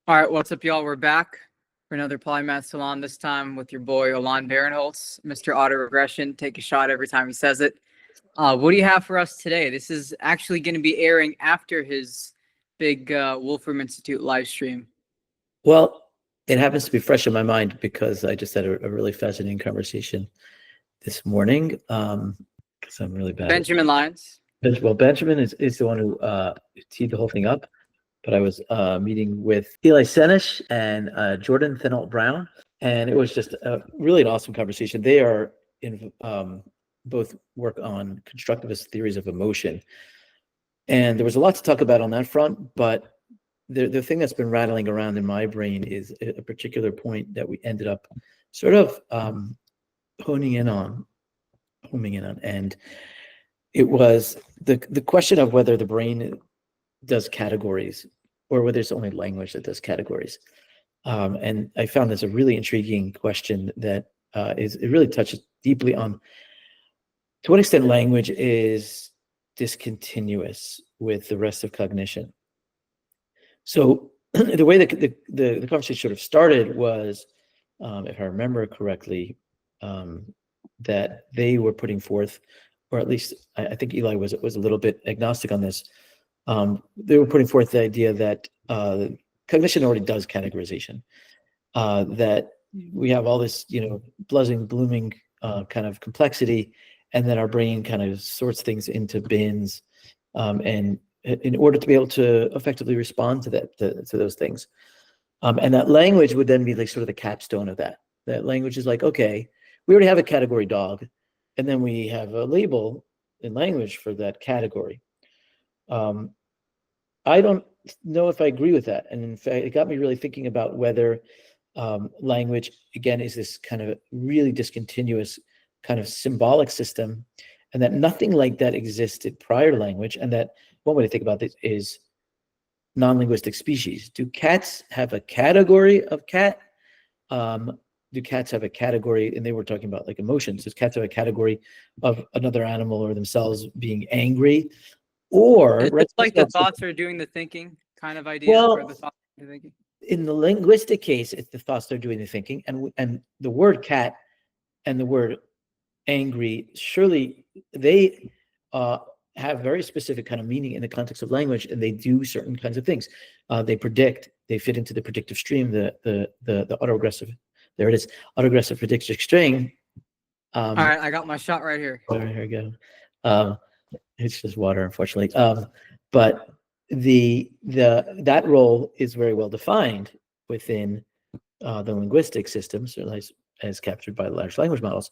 All right, what's up, y'all? We're back for another Polymath Salon, this time with your boy, Alon Barinholtz, Mr. Auto-Regression. Take a shot every time he says it. What do you have for us today? This is actually going to be airing after his big Wolfram Institute live stream. Well, it happens to be fresh in my mind because I just had a really fascinating conversation this morning because I'm really bad. Benjamin Lyons. Well, Benjamin is the one who teed the whole thing up. But I was meeting with Eli Senish and Jordan Thinault Brown, and it was just really an awesome conversation. They are in both work on constructivist theories of emotion, and there was a lot to talk about on that front. But the thing that's been rattling around in my brain is a particular point that we ended up sort of homing in on, and it was the question of whether the brain does categories or whether it's only language that does categories. And I found this a really intriguing question that it really touches deeply on to what extent language is discontinuous with the rest of cognition. So the way that the conversation sort of started was, if I remember correctly, that they were putting forth, or at least I think Eli was a little bit agnostic on this. They were putting forth the idea that cognition already does categorization, that we have all this, buzzing, blooming kind of complexity, and then our brain kind of sorts things into bins, and in order to be able to effectively respond to that, to those things. And that language would then be like sort of the capstone of that. That language is like, okay, we already have a category dog, and then we have a label in language for that category. I don't know if I agree with that. And in fact, it got me really thinking about whether language, again, is this kind of really discontinuous kind of symbolic system, and that nothing like that existed prior to language. And that one way to think about this is non-linguistic species. Do cats have a category of cat? Do cats have a category, and they were talking about like emotions, does cats have a category of another animal or themselves being angry? Or it's like the thoughts are doing the thinking kind of idea. Well, or the thoughts are thinking. In the linguistic case, it's the thoughts that are doing the thinking, and the word cat and the word angry, surely they have very specific kind of meaning in the context of language, and they do certain kinds of things. They predict, they fit into the predictive stream, the autoregressive. There it is, autoregressive predictive string. All right, I got my shot right here. Here we go. It's just water, unfortunately. But that role is very well defined within the linguistic system, certainly as captured by large language models.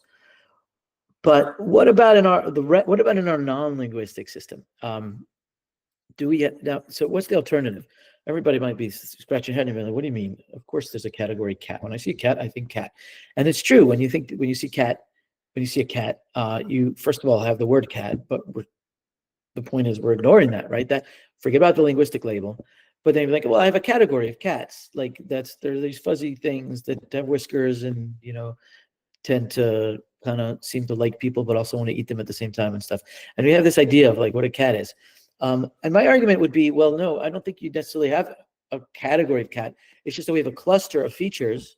But what about in our non-linguistic system? Do we get now? So what's the alternative? Everybody might be scratching their head and be like, "What do you mean? Of course, there's a category cat. When I see cat, I think cat." And it's true. When you see a cat, you first of all have the word cat, but the point is we're ignoring that, right? That forget about the linguistic label, but then you're like, well, I have a category of cats. Like there are these fuzzy things that have whiskers and tend to kind of seem to like people, but also want to eat them at the same time and stuff. And we have this idea of like what a cat is. And my argument would be, well, no, I don't think you necessarily have a category of cat. It's just that we have a cluster of features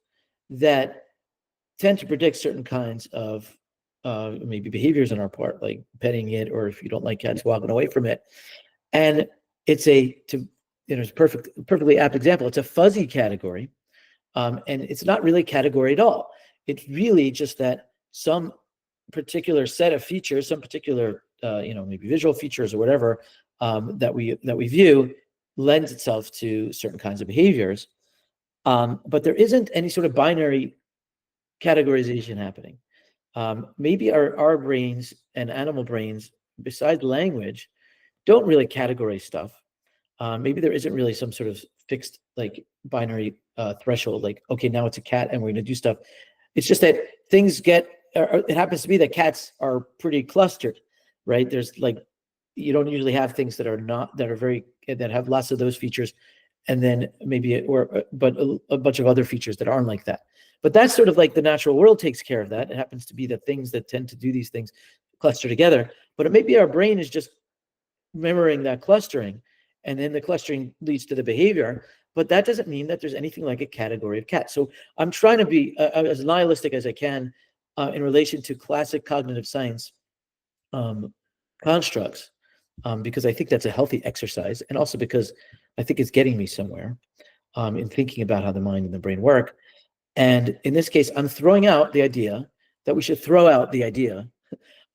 that tend to predict certain kinds of maybe behaviors on our part, like petting it, or if you don't like cats, walking away from it. And it's it's perfectly apt example. It's a fuzzy category, and it's not really a category at all. It's really just that some particular set of features, some particular maybe visual features or whatever that we view lends itself to certain kinds of behaviors, but there isn't any sort of binary categorization happening. Maybe our brains and animal brains, besides language, don't really categorize stuff. Maybe there isn't really some sort of fixed like binary threshold, like, okay, now it's a cat and we're going to do stuff. It's just that things it happens to be that cats are pretty clustered, right? There's like, you don't usually have things that have lots of those features, and then but a bunch of other features that aren't like that. But that's sort of like the natural world takes care of that. It happens to be that things that tend to do these things cluster together, but it may be our brain is just mirroring that clustering, and then the clustering leads to the behavior. but that doesn't mean that there's anything like a category of cat. So I'm trying to be as nihilistic as I can in relation to classic cognitive science constructs, because I think that's a healthy exercise, and also because I think it's getting me somewhere in thinking about how the mind and the brain work. And in this case, I'm throwing out the idea that we should throw out the idea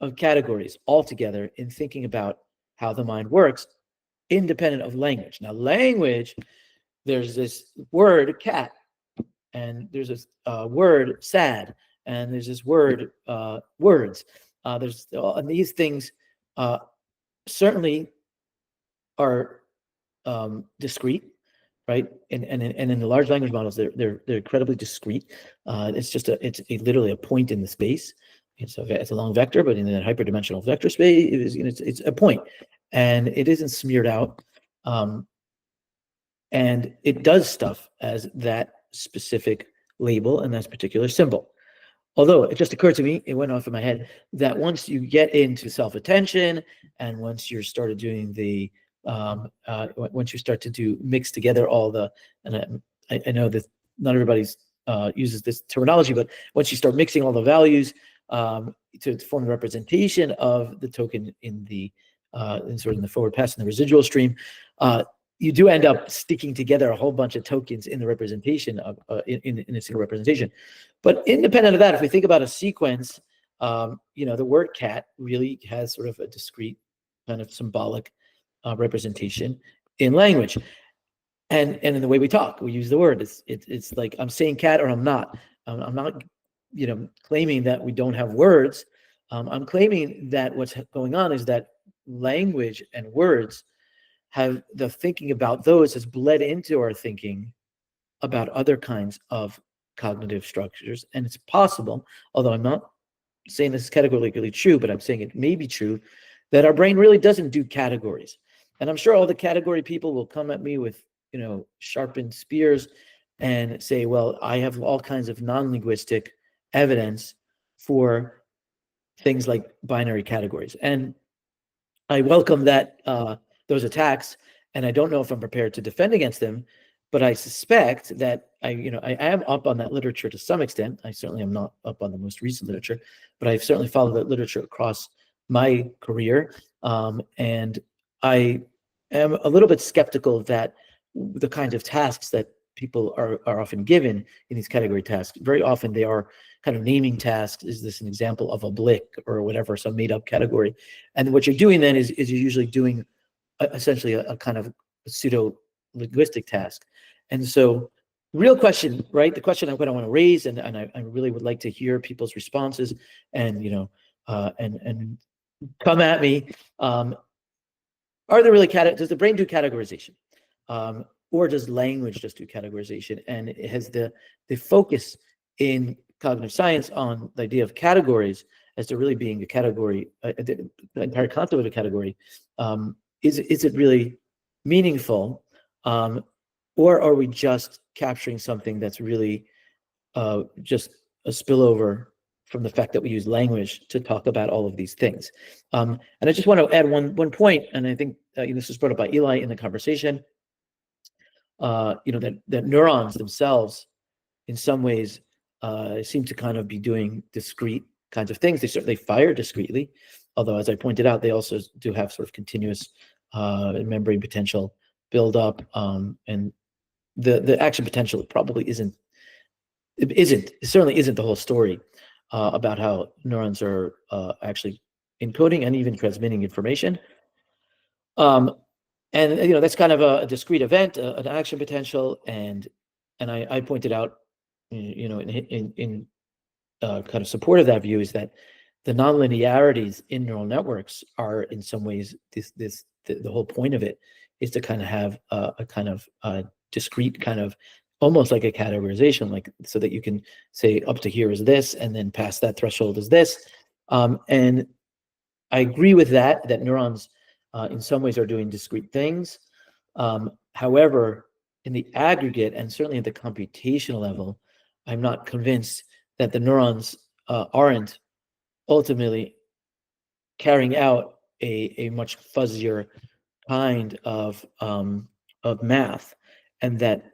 of categories altogether in thinking about how the mind works, independent of language. Now, language, there's this word cat, and there's this word sad, and there's this word words. And these things certainly are discrete, right? And in the large language models, they're incredibly discrete. It's literally a point in the space. It's a long vector, but in a hyperdimensional vector space, it's a point, and it isn't smeared out. And it does stuff as that specific label and that particular symbol. Although it just occurred to me, it went off in my head, that once you get into self-attention, and once you're started doing the once you start to do mix together all the, and I know that not everybody's uses this terminology, but once you start mixing all the values to form the representation of the token in the in the forward pass and the residual stream, you do end up sticking together a whole bunch of tokens in the representation of in a single representation. But independent of that, if we think about a sequence, the word cat really has sort of a discrete kind of symbolic representation in language, and in the way we talk, we use the word. It's like I'm saying cat or I'm not. I'm not, claiming that we don't have words. I'm claiming that what's going on is that language and words have the thinking about those has bled into our thinking about other kinds of cognitive structures. And it's possible, although I'm not saying this is categorically true, but I'm saying it may be true, that our brain really doesn't do categories. And I'm sure all the category people will come at me with, sharpened spears and say, well, I have all kinds of non-linguistic evidence for things like binary categories. And I welcome that those attacks, and I don't know if I'm prepared to defend against them, but I suspect that I am up on that literature to some extent. I certainly am not up on the most recent literature, but I've certainly followed that literature across my career, and I am a little bit skeptical that the kinds of tasks that people are often given in these category tasks, very often they are kind of naming tasks. Is this an example of a blick or whatever, some made up category? And what you're doing then is you're usually doing essentially a kind of pseudo linguistic task. And so real question, right? The question I want to raise, and I really would like to hear people's responses, and and come at me. Are there really does the brain do categorization? Or does language just do categorization? And it has the focus in cognitive science on the idea of categories as to really being a category, the entire concept of a category. Is it really meaningful? Or are we just capturing something that's really just a spillover from the fact that we use language to talk about all of these things? And I just want to add one point, and I think this was brought up by Eli in the conversation. That neurons themselves, in some ways, seem to kind of be doing discrete kinds of things. They certainly fire discretely, although, as I pointed out, they also do have sort of continuous membrane potential build up, and the action potential probably it certainly isn't the whole story about how neurons are actually encoding and even transmitting information. And that's kind of a discrete event, an action potential, and I pointed out, in kind of support of that view, is that the nonlinearities in neural networks are in some ways the whole point of it is to kind of have a kind of discrete kind of almost like a categorization, like so that you can say up to here is this, and then past that threshold is this, and I agree with that neurons in some ways are doing discrete things. However, in the aggregate, and certainly at the computational level, I'm not convinced that the neurons aren't ultimately carrying out a much fuzzier kind of math. and that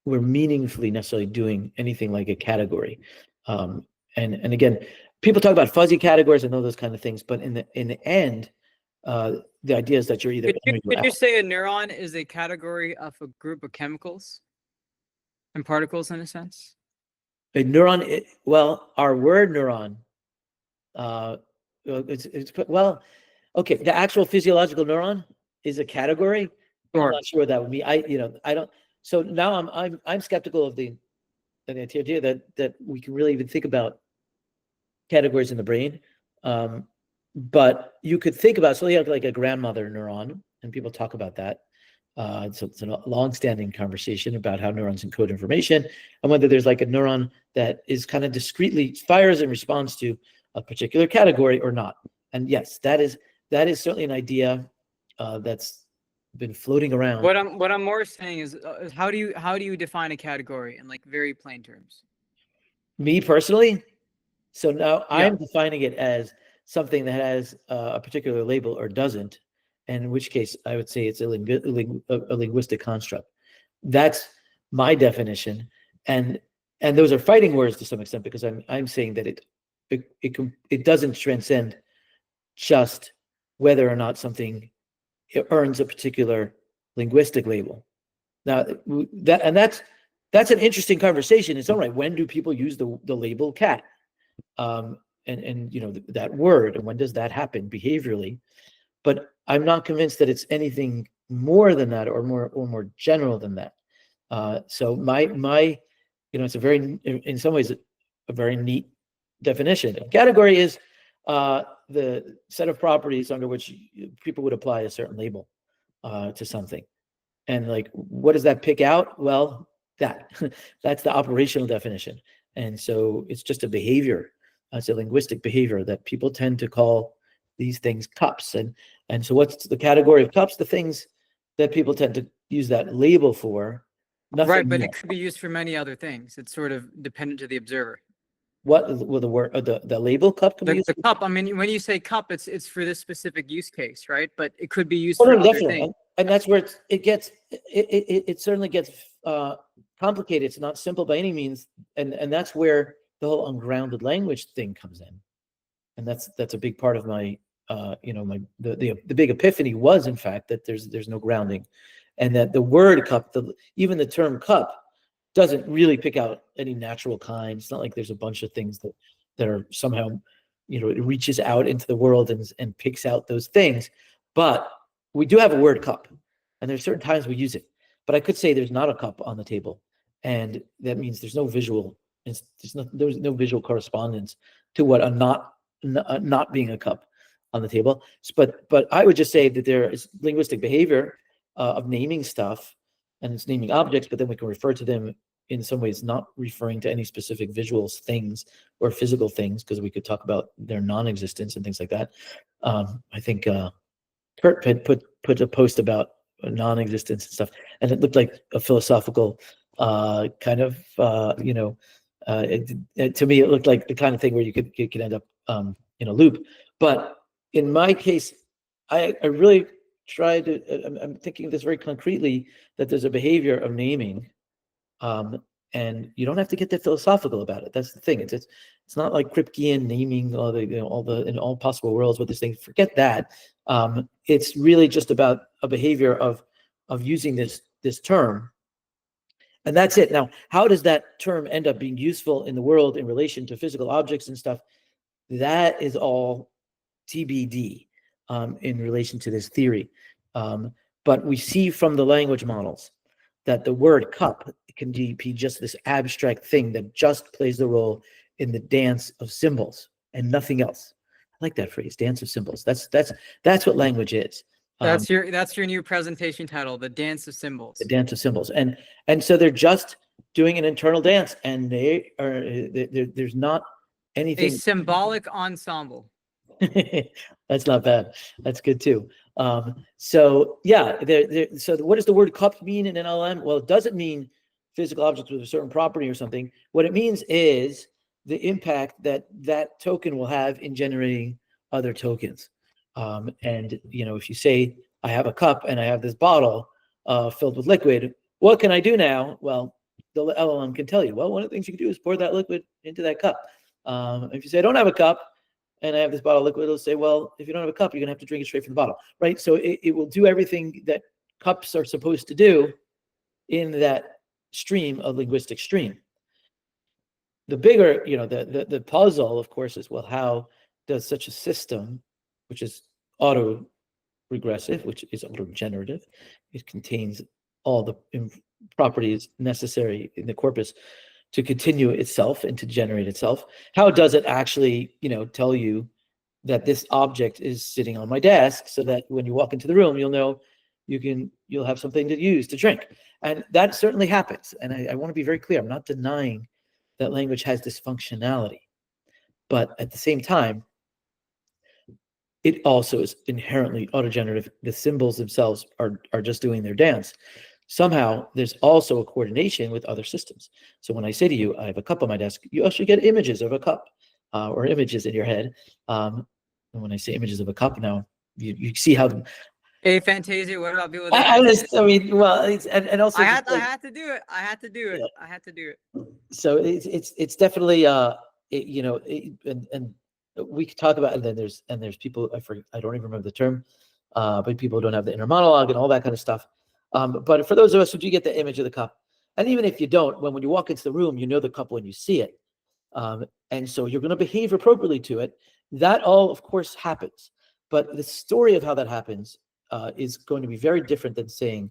we're meaningfully necessarily doing anything like a category. And again, people talk about fuzzy categories and all those kind of things, but in the end, the idea is that you're either Could you say a neuron is a category of a group of chemicals and particles in a sense? a neuron. Well, our word neuron, well, okay. The actual physiological neuron is a category. I'm Sure. not sure what that would mean. I don't. So now I'm skeptical of the idea that we can really even think about categories in the brain. But you could think about, so you have like a grandmother neuron, and people talk about that. So it's a long-standing conversation about how neurons encode information and whether there's like a neuron that is kind of discretely fires in response to a particular category or not. And yes, that is certainly an idea that's been floating around. What I'm more saying is how do you define a category in like very plain terms? Me personally, so now Yeah. I'm defining it as something that has a particular label or doesn't, and in which case I would say it's a linguistic construct. That's my definition, and those are fighting words to some extent because I'm saying that it doesn't transcend just whether or not something earns a particular linguistic label. Now that's an interesting conversation. It's all right. When do people use the label cat? And that word, and when does that happen behaviorally? But I'm not convinced that it's anything more than that or more general than that. So my it's a very, in some ways, a very neat definition. A category is the set of properties under which people would apply a certain label to something. And like, what does that pick out? Well, that's the operational definition. And so it's just a behavior. It's a linguistic behavior that people tend to call these things cups. And so what's the category of cups? The things that people tend to use that label for. Nothing Right, but more. it could be used for many other things. It's sort of dependent to the observer. What will the word the label cup can be used? The cup, I mean, when you say cup, it's for this specific use case, right? But it could be used Oh, for no, other definitely. things. And that's where it certainly gets complicated. It's not simple by any means. And that's where the whole ungrounded language thing comes in. And that's a big part of my the big epiphany was, in fact, that there's no grounding, and that the word cup, even the term cup, doesn't really pick out any natural kind. It's not like there's a bunch of things that are somehow, it reaches out into the world and picks out those things. But we do have a word cup, and there's certain times we use it. But I could say there's not a cup on the table, and that means there's no visual visual correspondence to what a not being a cup on the table. But I would just say that there is linguistic behavior of naming stuff, and it's naming objects, but then we can refer to them in some ways not referring to any specific visuals, things, or physical things, because we could talk about their non-existence and things like that. I think Kurt had put a post about non-existence and stuff, and it looked like a philosophical kind of to me it looked like the kind of thing where you could end up in a loop. But in my case, I really try to. I'm thinking of this very concretely, that there's a behavior of naming, and you don't have to get that philosophical about it. That's the thing. It's not like Kripkean naming all the in all possible worlds with this thing. Forget that. It's really just about a behavior of using this term, and that's it. Now, how does that term end up being useful in the world in relation to physical objects and stuff? That is all TBD in relation to this theory. But we see from the language models that the word cup can be just this abstract thing that just plays the role in the dance of symbols and nothing else. I like that phrase, dance of symbols. That's what language is. That's your new presentation title, The Dance of Symbols. The dance of symbols. And so they're just doing an internal dance, and there's not anything. A symbolic ensemble. That's not bad. That's good too. So yeah, so what does the word cup mean in an LLM? Well, it doesn't mean physical objects with a certain property or something. What it means is the impact that token will have in generating other tokens. And if you say I have a cup and I have this bottle filled with liquid, What can I do now? Well, the LLM can tell you, well, one of the things you can do is pour that liquid into that cup. If you say, I don't have a cup, and I have this bottle of liquid, it'll say, well, if you don't have a cup, you're going to have to drink it straight from the bottle, right? So it will do everything that cups are supposed to do in that stream of linguistic stream. The bigger, the puzzle, of course, is, well, how does such a system, which is auto-regressive, which is auto-generative, it contains all the properties necessary in the corpus to continue itself and to generate itself. How does it actually, tell you that this object is sitting on my desk, so that when you walk into the room, you'll know you'll have something to use to drink? And that certainly happens. And I want to be very clear. I'm not denying that language has this functionality, but at the same time, it also is inherently autogenerative. The symbols themselves are just doing their dance. Somehow, there's also a coordination with other systems. So when I say to you, I have a cup on my desk, you actually get images of a cup, or images in your head. And when I say images of a cup, now you see how. Hey, Fantasia, what about people? Well, and also I had to do it. I had to do it. Yeah. I had to do it. So it's definitely and we could talk about it. And then there's people, I don't even remember the term, but people don't have the inner monologue and all that kind of stuff. But for those of us who do get the image of the cup, and even if you don't, when you walk into the room, you know the cup when you see it, and so you're going to behave appropriately to it. That all, of course, happens. But the story of how that happens is going to be very different than saying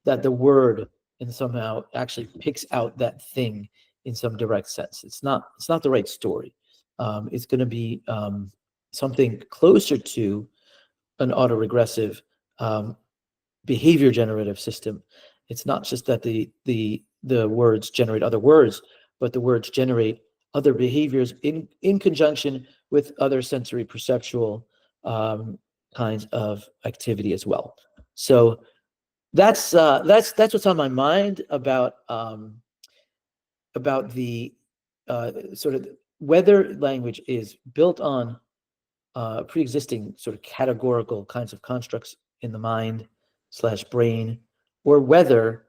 that the word and somehow actually picks out that thing in some direct sense. It's not the right story. It's going to be something closer to an autoregressive behavior generative system. It's not just that the words generate other words, but the words generate other behaviors in conjunction with other sensory perceptual kinds of activity as well. So that's what's on my mind about the sort of whether language is built on pre-existing sort of categorical kinds of constructs in the mind / brain, or whether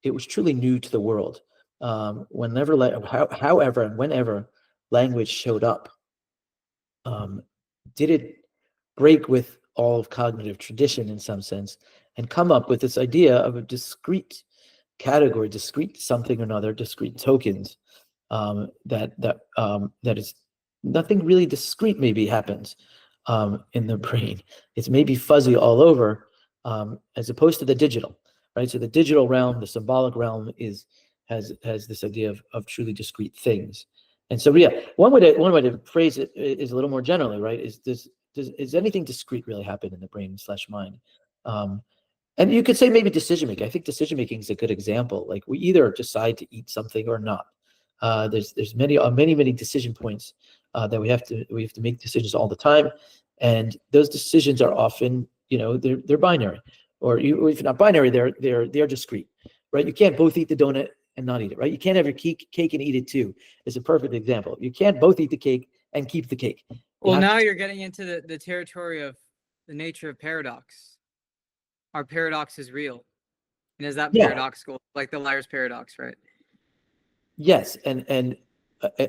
it was truly new to the world. However and whenever language showed up, did it break with all of cognitive tradition in some sense and come up with this idea of a discrete category, discrete something or another, discrete tokens, that is nothing really discrete maybe happens in the brain. It's maybe fuzzy all over, as opposed to the digital, right? So the digital realm, the symbolic realm has this idea of truly discrete things. And so, yeah, one way to phrase it is a little more generally, right? Is anything discrete really happen in the brain / mind? And you could say maybe decision making. I think decision making is a good example. Like, we either decide to eat something or not. There's many decision points that we have to make decisions all the time, and those decisions are often, they're binary, or if not binary, they're discrete, right? You can't both eat the donut and not eat it, right? You can't have your cake and eat it too. It's a perfect example. You can't both eat the cake and keep the cake. Well, now you're getting into the territory of the nature of paradox. Our paradox is real, and is that paradoxical, like the liar's paradox, right? Yes, and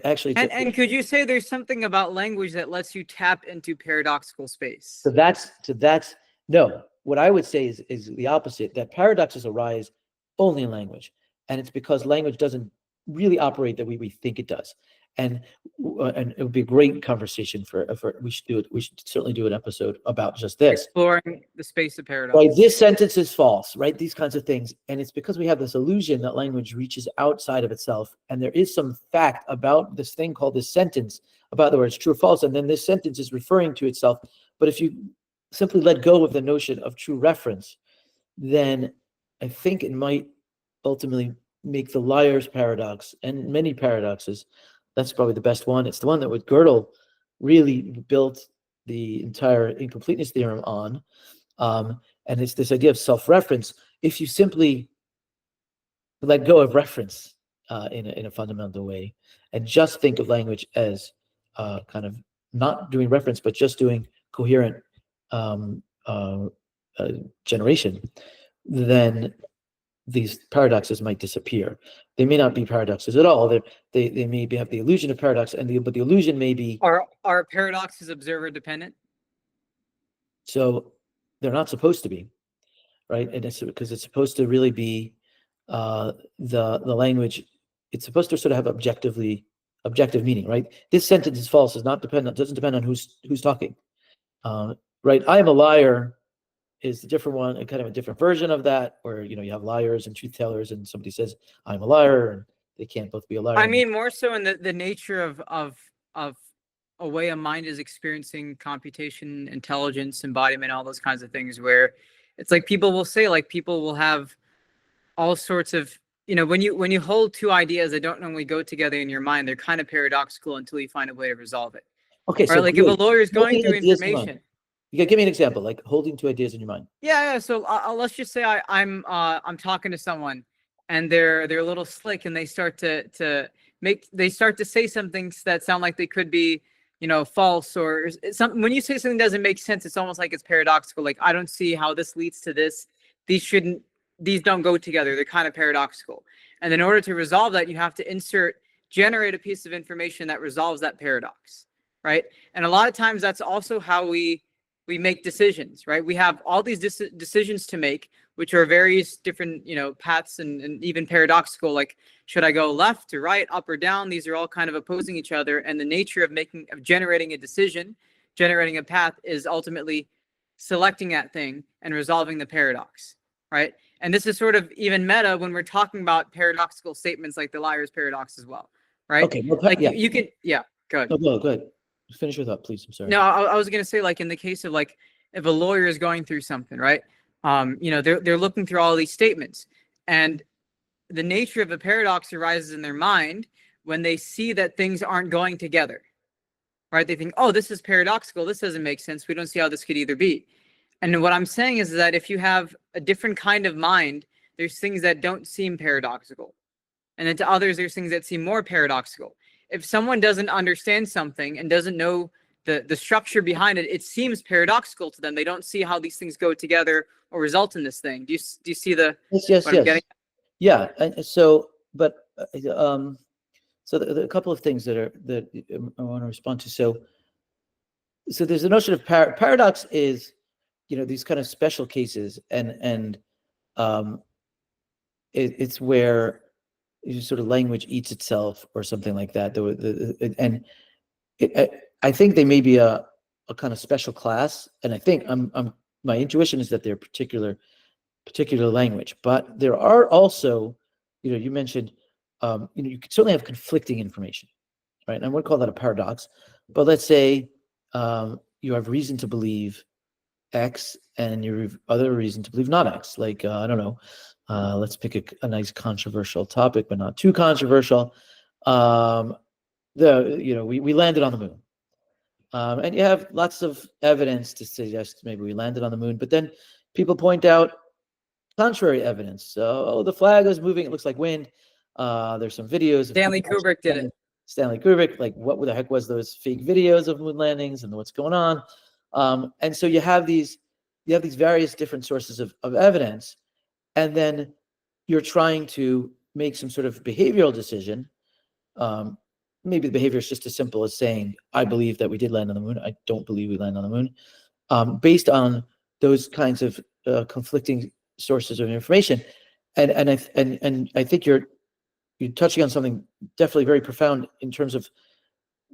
actually, and could you say there's something about language that lets you tap into paradoxical space? So that's no. What I would say is the opposite. That paradoxes arise only in language, and it's because language doesn't really operate the way we think it does. And it would be a great conversation for we should do it. We should certainly do an episode about just this. Exploring the space of paradox. Right, this sentence is false, right? These kinds of things. And it's because we have this illusion that language reaches outside of itself. And there is some fact about this thing called this sentence, about whether it's true or false. And then this sentence is referring to itself. But if you simply let go of the notion of true reference, then I think it might ultimately make the liar's paradox and many paradoxes. That's probably the best one. It's the one that with Gödel really built the entire incompleteness theorem on. And it's this idea of self-reference. If you simply let go of reference in a fundamental way and just think of language as kind of not doing reference, but just doing coherent generation, then these paradoxes might disappear. They may not be paradoxes at all. They may have the illusion of paradox, but the illusion may be. Are paradoxes observer dependent? So they're not supposed to be, right? And it's because it's supposed to really be the language. It's supposed to sort of have objective meaning, right? This sentence is false. Doesn't depend on who's talking, right? I am a liar is a different one, a kind of a different version of that, where you have liars and truth tellers, and somebody says I'm a liar, and they can't both be a liar. I mean, more so in the nature of a way a mind is experiencing computation, intelligence, embodiment, all those kinds of things, where it's like people will say, like, people will have all sorts of, when you hold two ideas that don't normally go together in your mind, they're kind of paradoxical until you find a way to resolve it. Okay, right? so Like if a lawyer is going through information. You give me an example, like holding two ideas in your mind. Yeah. So let's just say I'm talking to someone, and they're a little slick, and they start to say some things that sound like they could be, false, or something. When you say something doesn't make sense, it's almost like it's paradoxical. Like, I don't see how this leads to this. These don't go together. They're kind of paradoxical. And in order to resolve that, you have to generate a piece of information that resolves that paradox, right? And a lot of times that's also how we make decisions, right? We have all these decisions to make, which are various different, paths and even paradoxical, like, should I go left to right, up or down? These are all kind of opposing each other. And the nature of generating a decision, generating a path, is ultimately selecting that thing and resolving the paradox, right? And this is sort of even meta when we're talking about paradoxical statements like the liar's paradox as well, right? Okay. Well, like you can, yeah, go ahead. No, go ahead. Finish your thought, please. I'm sorry. No, I was going to say, like, in the case of, like, if a lawyer is going through something, right? They're looking through all these statements, and the nature of a paradox arises in their mind when they see that things aren't going together, right? They think, oh, this is paradoxical. This doesn't make sense. We don't see how this could either be. And what I'm saying is that if you have a different kind of mind, there's things that don't seem paradoxical. And then to others, there's things that seem more paradoxical. If someone doesn't understand something and doesn't know the structure behind it, it seems paradoxical to them. They don't see how these things go together or result in this thing. Do you see the? Yes. Yeah. And so, but so there are a couple of things that I want to respond to. So there's a notion of paradox is, these kind of special cases, and it's where sort of language eats itself or something like that. I think they may be a kind of special class, and I think my intuition is that they're particular language. But there are also, you mentioned, you could certainly have conflicting information, right? And I wouldn't call that a paradox, but let's say you have reason to believe X, and you have other reason to believe not X. Like I don't know. Let's pick a nice controversial topic, but not too controversial. We landed on the moon, and you have lots of evidence to suggest maybe we landed on the moon, but then people point out contrary evidence. So, the flag is moving; it looks like wind. There's some videos. Stanley Kubrick did it. Stanley Kubrick, like, what the heck was those fake videos of moon landings and what's going on? And so you have these various different sources of evidence. And then you're trying to make some sort of behavioral decision. Maybe the behavior is just as simple as saying, I believe that we did land on the moon. I don't believe we landed on the moon, based on those kinds of conflicting sources of information. And I think you're touching on something definitely very profound in terms of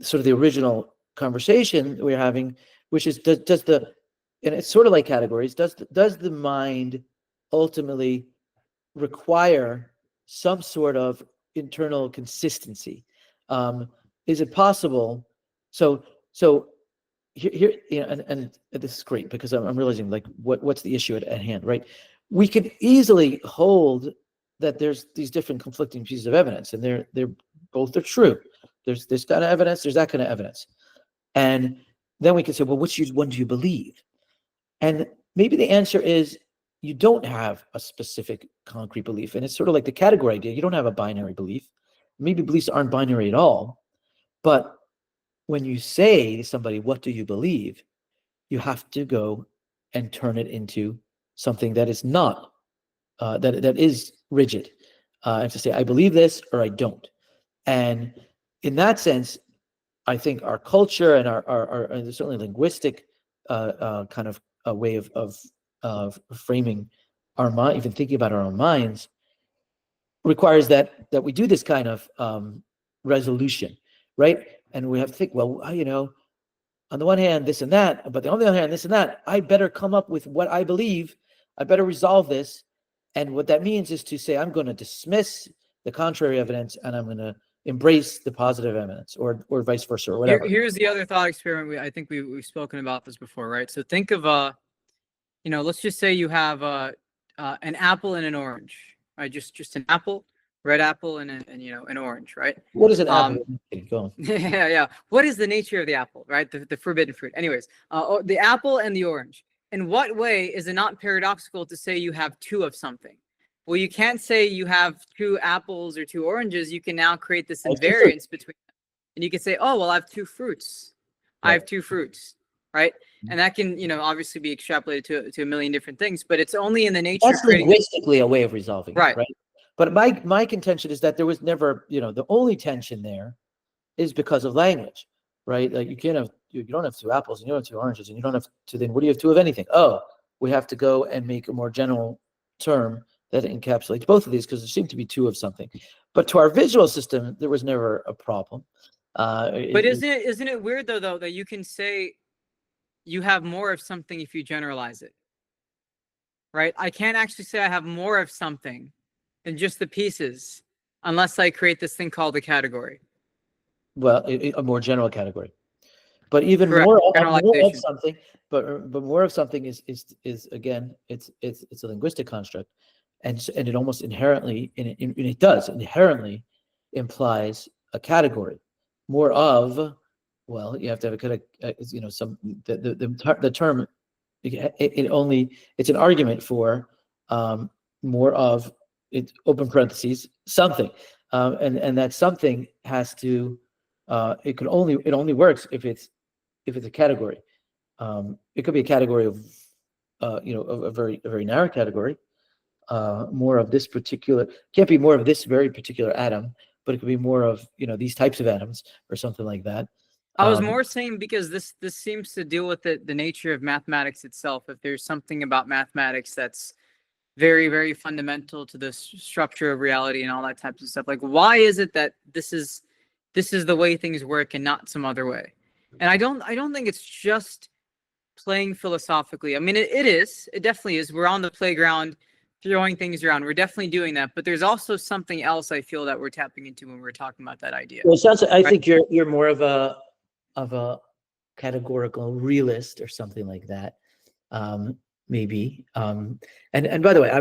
sort of the original conversation we're having, which is, and it's sort of like categories, does the mind ultimately require some sort of internal consistency? Is it possible? So here, and this is great, because I'm realizing, like, what's the issue at hand, right? We could easily hold that there's these different conflicting pieces of evidence, and they're both are true. There's this kind of evidence, there's that kind of evidence, and then we can say, well, which one do you believe? And maybe the answer is, you don't have a specific concrete belief. And it's sort of like the category idea. You don't have a binary belief. Maybe beliefs aren't binary at all. But when you say to somebody, what do you believe? You have to go and turn it into something that is not, that is rigid. I have to say, I believe this or I don't. And in that sense, I think our culture and our certainly linguistic kind of a way of framing our mind, even thinking about our own minds, requires that we do this kind of resolution, right? And we have to think, well, on the one hand, this and that, but on the other hand, this and that. I better come up with what I believe. I better resolve this. And what that means is to say, I'm going to dismiss the contrary evidence and I'm going to embrace the positive evidence, or vice versa, or whatever. Here's the other thought experiment. I think we've spoken about this before, right? So think of let's just say you have an apple and an orange, right? Just an apple, red apple, and an orange, right? What is an apple? Go on. Yeah. What is the nature of the apple, right? The forbidden fruit. Anyways, the apple and the orange. In what way is it not paradoxical to say you have two of something? Well, you can't say you have two apples or two oranges. You can now create this invariance between them. And you can say, oh, well, I have two fruits. Right. I have two fruits, right? And that can, obviously be extrapolated to a million different things, but it's only in the nature That's of creating linguistically a way of resolving right. it, right? But my contention is that there was never, the only tension there is because of language, right? Like you don't have two apples and you don't have two oranges and you don't have to, then what do you have two of anything? Oh, we have to go and make a more general term that encapsulates both of these because there seem to be two of something. But to our visual system, there was never a problem. But isn't it weird though that you can say you have more of something if you generalize it, right? I can't actually say I have more of something than just the pieces unless I create this thing called a category. Well, a more general category. But even Correct. more of something, but more of something is again, it's a linguistic construct, and it almost inherently, it does inherently implies a category. More of, well, you have to have a kind of the term. It's an argument for more of it. Open parentheses something, and that something has to. It only works if it's a category. It could be a category of a very narrow category. More of this particular, can't be more of this very particular atom, but it could be more of these types of atoms or something like that. I was more saying because this seems to deal with the nature of mathematics itself. If there's something about mathematics that's very, very fundamental to the structure of reality and all that types of stuff, like why is it that this is the way things work and not some other way? And I don't think it's just playing philosophically. I mean, it definitely is. We're on the playground throwing things around. We're definitely doing that, but there's also something else I feel that we're tapping into when we're talking about that idea. Well, it sounds like, I think you're more of a categorical realist or something like that. Maybe. And by the way,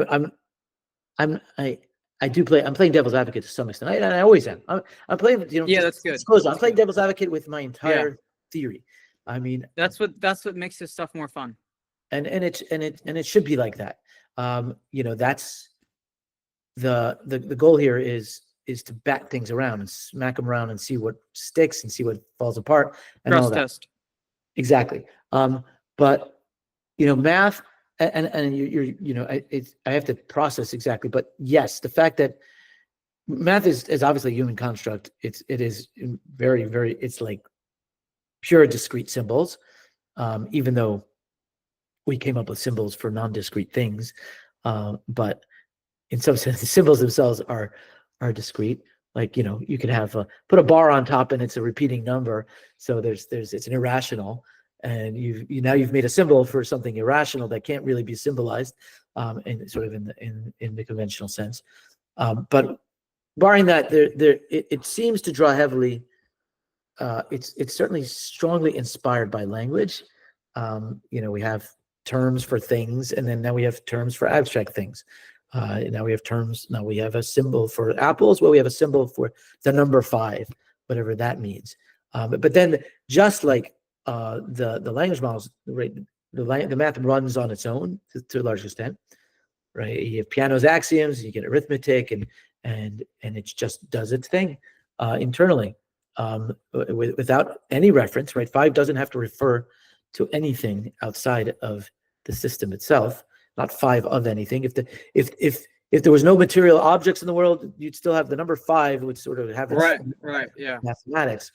I'm playing devil's advocate to some extent. I always am. I'm playing, that's good. I'm playing devil's advocate with my entire theory. I mean, that's what makes this stuff more fun. And it should be like that. That's the goal here is to bat things around and smack them around and see what sticks and see what falls apart and Trust all that. test. Exactly. But math and I have to process exactly. But yes, the fact that math is obviously a human construct. It is very, very. It's like pure discrete symbols, even though we came up with symbols for non-discrete things, but in some sense, the symbols themselves are discrete. Like you can have put a bar on top and it's a repeating number, so it's an irrational, and you've made a symbol for something irrational that can't really be symbolized, in sort of in the conventional sense. But barring that, it seems to draw heavily. It's certainly strongly inspired by language. We have terms for things, and then now we have terms for abstract things. Now we have a symbol for apples. Well, we have a symbol for the number 5, whatever that means. But then, just like the language models, right, the math runs on its own to a large extent, right? You have Peano's axioms, you get arithmetic, and it just does its thing internally, without any reference, right? 5 doesn't have to refer to anything outside of the system itself, not 5 of anything. If if there was no material objects in the world, you'd still have the number 5 would sort of have its right, yeah. mathematics.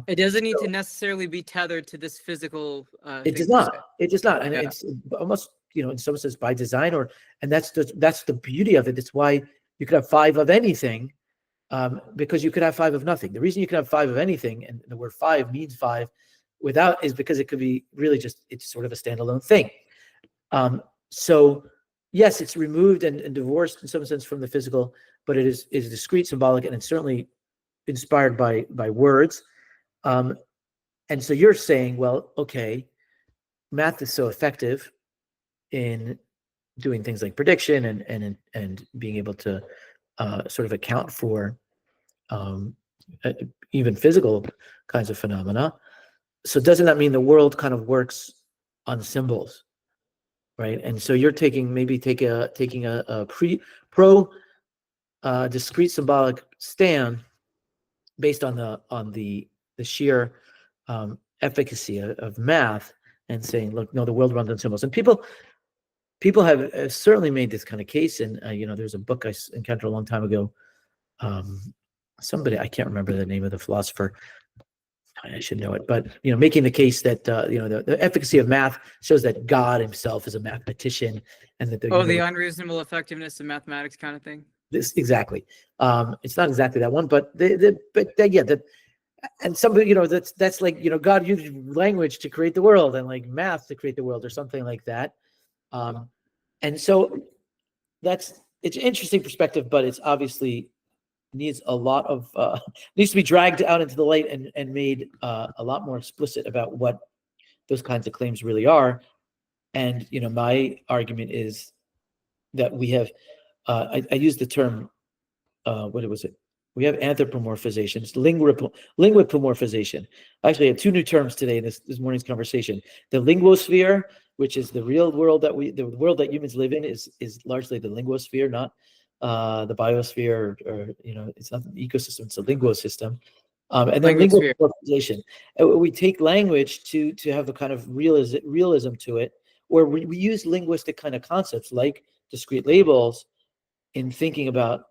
It doesn't need to necessarily be tethered to this physical It thing does per not. se. It does not, and Yeah. it's almost, in some sense by design, and that's the beauty of it. It's why you could have 5 of anything, because you could have 5 of nothing. The reason you can have 5 of anything, and the word 5 means 5 without, is because it could be really just, it's sort of a standalone thing. So yes, it's removed and divorced in some sense from the physical, but it is discrete, symbolic, and it's certainly inspired by words. And so you're saying, well, okay, math is so effective in doing things like prediction and being able to sort of account for even physical kinds of phenomena. So doesn't that mean the world kind of works on symbols, right? And so you're taking a pro discrete symbolic stand based on the sheer efficacy of math, and saying, look, no, the world runs on symbols. And people have certainly made this kind of case. And there's a book I encountered a long time ago. Somebody, I can't remember the name of the philosopher, I should know it, but making the case that the efficacy of math shows that God himself is a mathematician, and that the unreasonable effectiveness of mathematics kind of thing. This exactly. It's not exactly that one, but and somebody, that's like, God used language to create the world, and like math to create the world, or something like that. And so it's an interesting perspective, but it's obviously needs a lot of needs to be dragged out into the light and made a lot more explicit about what those kinds of claims really are. And my argument is that we have I use the term what was it? We have anthropomorphization. It's linguopomorphization. Actually, I have 2 new terms today in this morning's conversation. The linguosphere, which is the real world the world that humans live in, is largely the linguosphere, not the biosphere, or it's not an ecosystem, it's a linguosystem. And then linguopomorphization. We take language to have a kind of realism to it, where we use linguistic kind of concepts like discrete labels in thinking about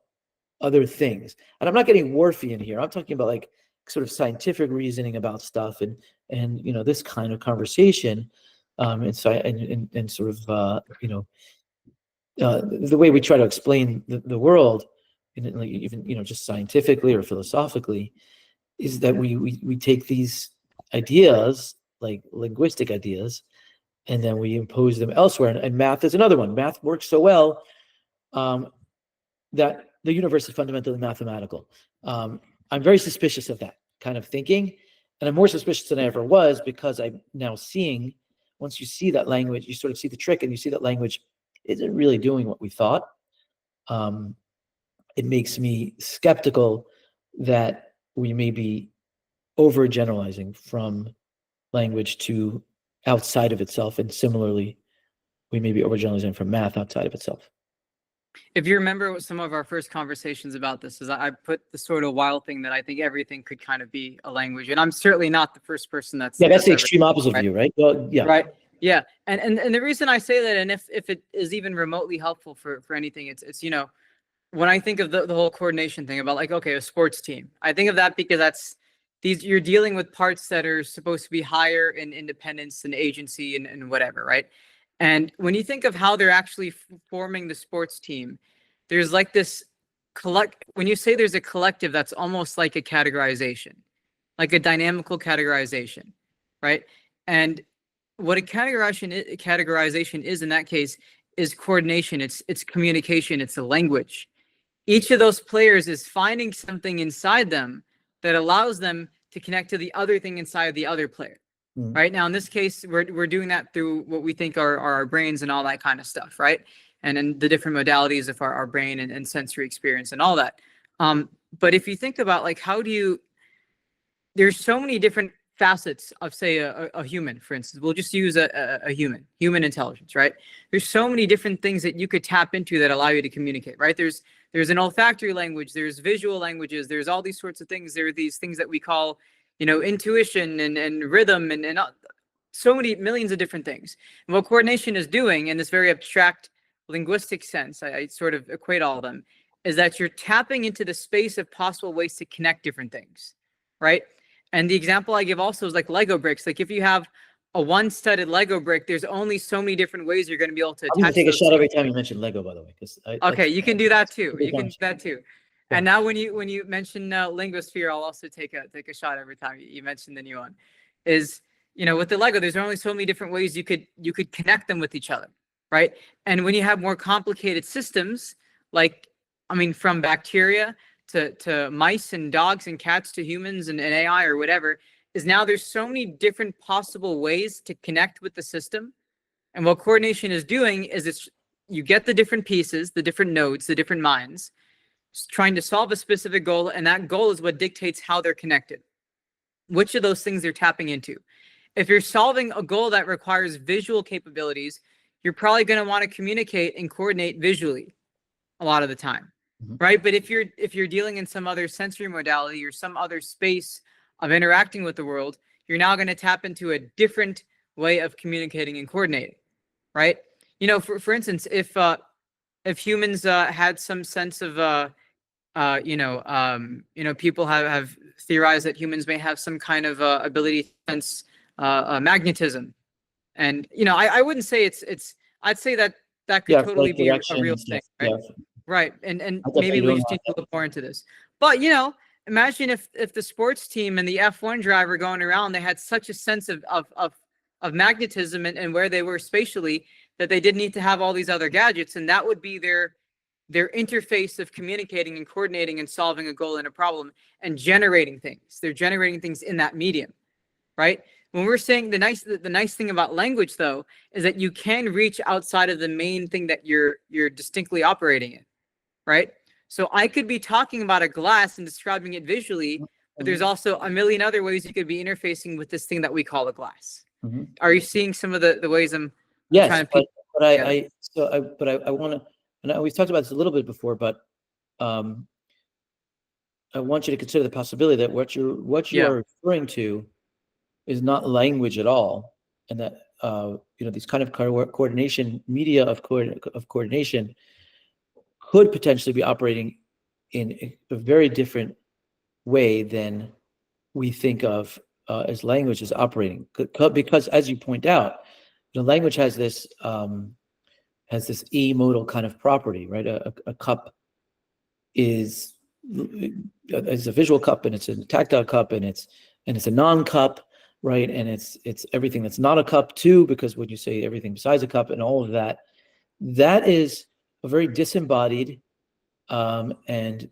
other things. And I'm not getting Whorfian here. I'm talking about like sort of scientific reasoning about stuff, and this kind of conversation, and so and sort of the way we try to explain the world, like even just scientifically or philosophically, is that we take these ideas, like linguistic ideas, and then we impose them elsewhere. And math is another one. Math works so well that the universe is fundamentally mathematical. I'm very suspicious of that kind of thinking, and I'm more suspicious than I ever was, because I'm now seeing, once you see that language, you sort of see the trick, and you see that language isn't really doing what we thought. It makes me skeptical that we may be overgeneralizing from language to outside of itself, and similarly, we may be overgeneralizing from math outside of itself. If you remember some of our first conversations about this, is I put the sort of wild thing that I think everything could kind of be a language, and I'm certainly not the first person that's the extreme opposite view, right? Well, yeah, right, yeah, and the reason I say that, and if it is even remotely helpful for anything, it's when I think of the whole coordination thing about, like, okay, a sports team, I think of that because you're dealing with parts that are supposed to be higher in independence and agency and whatever, right? And when you think of how they're actually forming the sports team, there's like this when you say there's a collective, that's almost like a categorization, like a dynamical categorization, right? And what a categorization is in that case is coordination. It's communication. It's a language. Each of those players is finding something inside them that allows them to connect to the other thing inside the other player. Right now, in this case, we're doing that through what we think are our brains and all that kind of stuff, right? And then the different modalities of our brain and sensory experience and all that. But if you think about, like, there's so many different facets of, say, a human, for instance. We'll just use a human intelligence, right? There's so many different things that you could tap into that allow you to communicate, right? There's an olfactory language, there's visual languages, there's all these sorts of things. There are these things that we call intuition and rhythm and so many millions of different things. And what coordination is doing in this very abstract linguistic sense, I sort of equate all of them, is that you're tapping into the space of possible ways to connect different things, right? And the example I give also is like Lego bricks. Like if you have a one-studded Lego brick, there's only so many different ways you're going to be able to I'm going attach to take a those shot every things. time you mention Lego, by the way, because Okay, you can do that too. You can do that too. Yeah. And now when you mention linguosphere, I'll also take a shot every time you mention the new one. Is, you know, with the Lego, there's only so many different ways you could connect them with each other, right? And when you have more complicated systems, like, I mean, from bacteria to mice and dogs and cats to humans and AI or whatever, is now there's so many different possible ways to connect with the system. And what coordination is doing is it's you get the different pieces, the different nodes, the different minds, trying to solve a specific goal, and that goal is what dictates how they're connected. Which of those things they're tapping into. If you're solving a goal that requires visual capabilities, you're probably going to want to communicate and coordinate visually a lot of the time, right? But if you're dealing in some other sensory modality or some other space of interacting with the world, you're now going to tap into a different way of communicating and coordinating, right? You know, for instance, if humans had some sense of people have theorized that humans may have some kind of ability to sense magnetism, and I wouldn't say I'd say that could totally be a real thing, right? Yeah. Right, and maybe we just need to look more into this. But imagine if the sports team and the F1 driver going around, they had such a sense of magnetism and where they were spatially that they didn't need to have all these other gadgets, and that would be their interface of communicating and coordinating and solving a goal and a problem and generating things. They're generating things in that medium, right? When we're saying the nice thing about language, though, is that you can reach outside of the main thing that you're distinctly operating in, right? So I could be talking about a glass and describing it visually, but there's also a million other ways you could be interfacing with this thing that we call a glass. Are you seeing some of the ways I'm trying to I want to. And we've talked about this a little bit before, but I want you to consider the possibility that what you are referring to is not language at all, and that these kind of coordination media of coordination could potentially be operating in a very different way than we think of as language is operating. Because, as you point out, the language has this e-modal kind of property, right? A cup is a visual cup, and it's a tactile cup, and it's a non-cup, right? And it's everything that's not a cup too, because when you say everything besides a cup and all of that, that is a very disembodied it's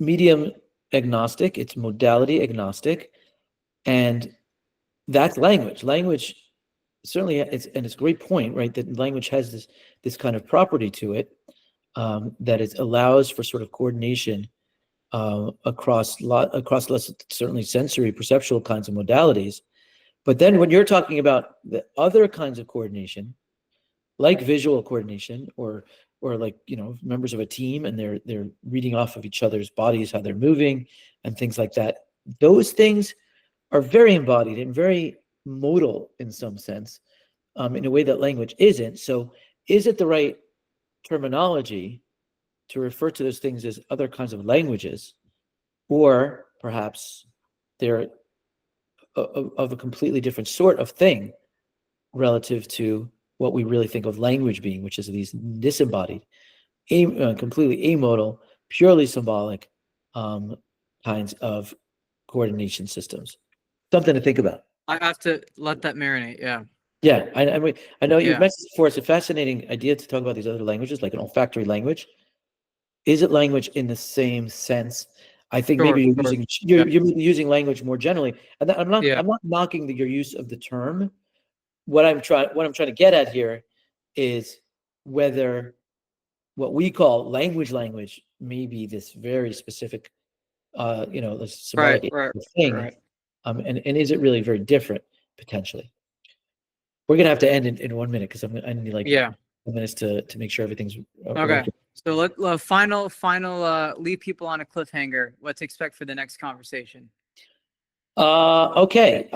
medium agnostic, it's modality agnostic, and that's language. Language certainly, it's a great point, right? That language has this kind of property to it that it allows for sort of coordination across less certainly sensory, perceptual kinds of modalities. But then when you're talking about the other kinds of coordination, like visual coordination, or like members of a team and they're reading off of each other's bodies, how they're moving, and things like that, those things are very embodied and very modal in some sense, in a way that language isn't. So is it the right terminology to refer to those things as other kinds of languages, or perhaps they're of a completely different sort of thing relative to what we really think of language being, which is these disembodied, completely amodal, purely symbolic kinds of coordination systems? Something to think about. I have to let that marinate. Yeah. Yeah, I know you've mentioned before. It's a fascinating idea to talk about these other languages, like an olfactory language. Is it language in the same sense? I think maybe you're using language more generally, and I'm not knocking your use of the term. What I'm trying to get at here is whether what we call language may be this very specific, this symbolic thing, right. And is it really very different potentially? We're gonna have to end in 1 minute because I need 10 minutes to make sure everything's okay. Working. So let final leave people on a cliffhanger. What to expect for the next conversation? Okay.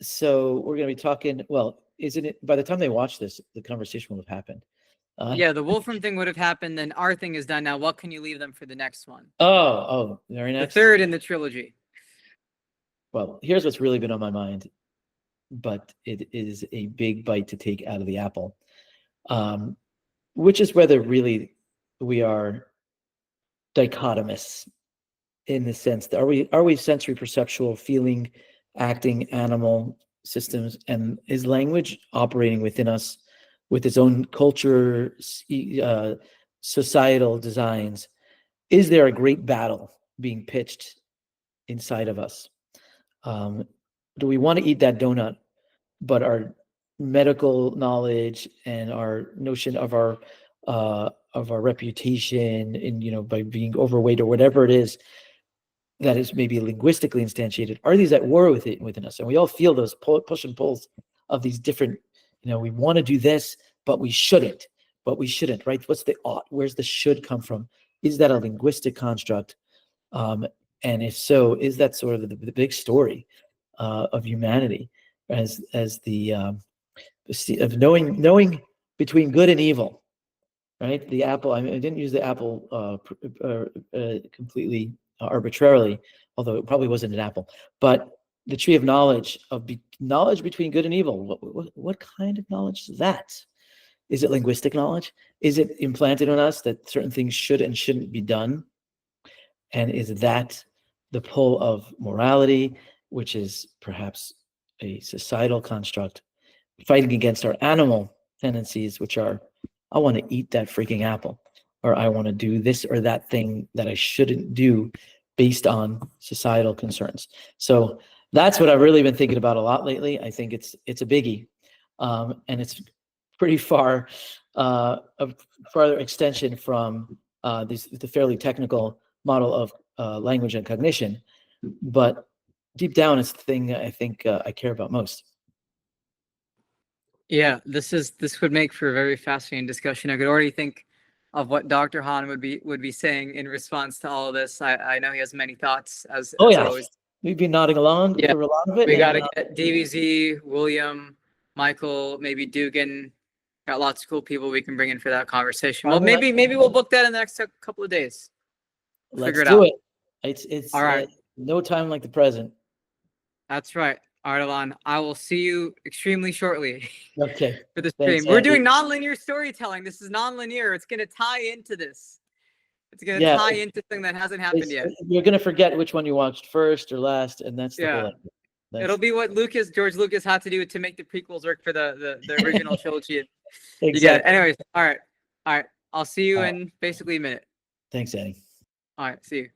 So we're going to be talking. Well, isn't it? By the time they watch this, the conversation will have happened. Yeah, the Wolfram thing would have happened, then our thing is done now. What can you leave them for the next one? Very The next. third in the trilogy. Well, here's what's really been on my mind, but it is a big bite to take out of the apple, which is whether really we are dichotomous in the sense that are we sensory perceptual, feeling, acting animal systems, and is language operating within us with its own culture, societal designs? Is there a great battle being pitched inside of us? Do we want to eat that donut, but our medical knowledge and our notion of our reputation, and by being overweight or whatever it is that is maybe linguistically instantiated, are these at war within us? And we all feel those push and pulls of these different, we want to do this, but we shouldn't, right? What's the ought? Where's the should come from? Is that a linguistic construct? And if so, is that sort of the big story of humanity as the of knowing between good and evil, right? The apple. I didn't use the apple completely arbitrarily, although it probably wasn't an apple. But the tree of knowledge knowledge between good and evil. What kind of knowledge is that? Is it linguistic knowledge? Is it implanted in us that certain things should and shouldn't be done? And is that the pull of morality, which is perhaps a societal construct, fighting against our animal tendencies, which are, I want to eat that freaking apple, or I want to do this or that thing that I shouldn't do based on societal concerns. So that's what I've really been thinking about a lot lately. I think it's a biggie, and it's pretty far a farther extension from the fairly technical model of language and cognition, but deep down it's the thing I think I care about most. Yeah, this would make for a very fascinating discussion. I could already think of what Dr. Han would be saying in response to all of this. I know he has many thoughts as always. We've been nodding along for a lot of it. We got to get DBZ, William, Michael, maybe Dugan. Got lots of cool people we can bring in for that conversation. Well, maybe we'll book that in the next couple of days. Let's do it. It's all right. No time like the present. That's right. All right, Alon. I will see you extremely shortly. Okay. For the stream. We're doing nonlinear storytelling. This is nonlinear. It's going to tie into this. It's going to tie into something that hasn't happened yet. You're going to forget which one you watched first or last, and that's the whole. It'll be what George Lucas had to do to make the prequels work for the original trilogy. Exactly. You get it. Anyways, all right. I'll see you in basically a minute. Thanks, Addy. All right. See you.